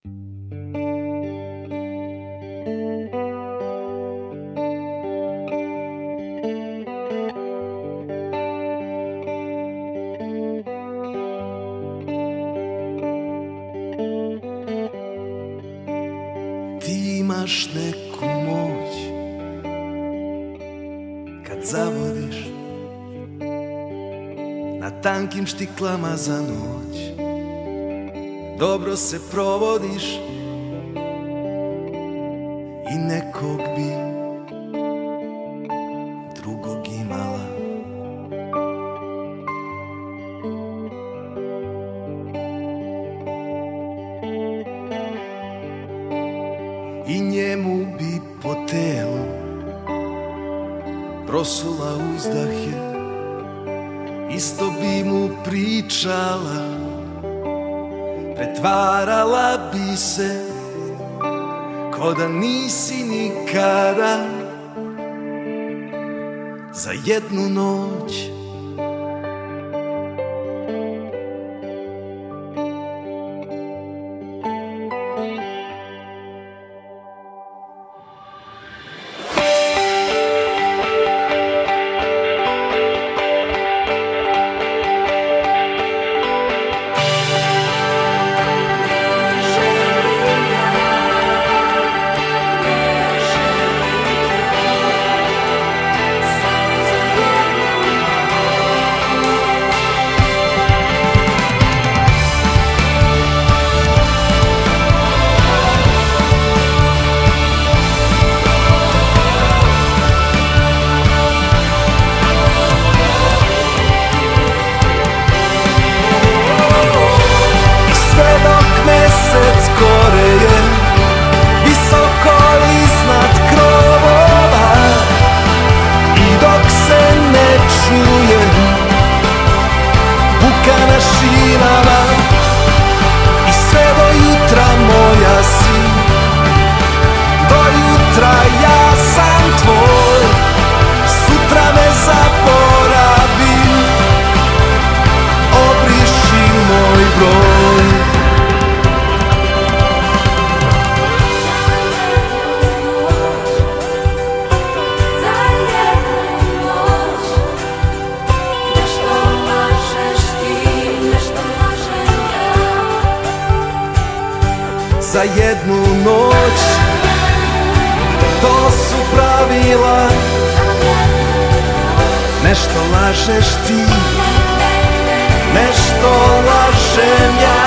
Ti imaš neku moć kad zavodiš na tankim štiklama za noć. Dobro se provodiš i nekog bi drugog imala. I njemu bi po telu prosula uzdahe, isto bi mu pričala, pretvarala bi se ko da nisi nikada. Za jednu noć i sve do jutra moja si, do jutra ja sam tvoj, sutra me zaboravi, obriši moj broj. Za jednu noć, to su pravila, nešto lažeš ti, nešto lažem ja.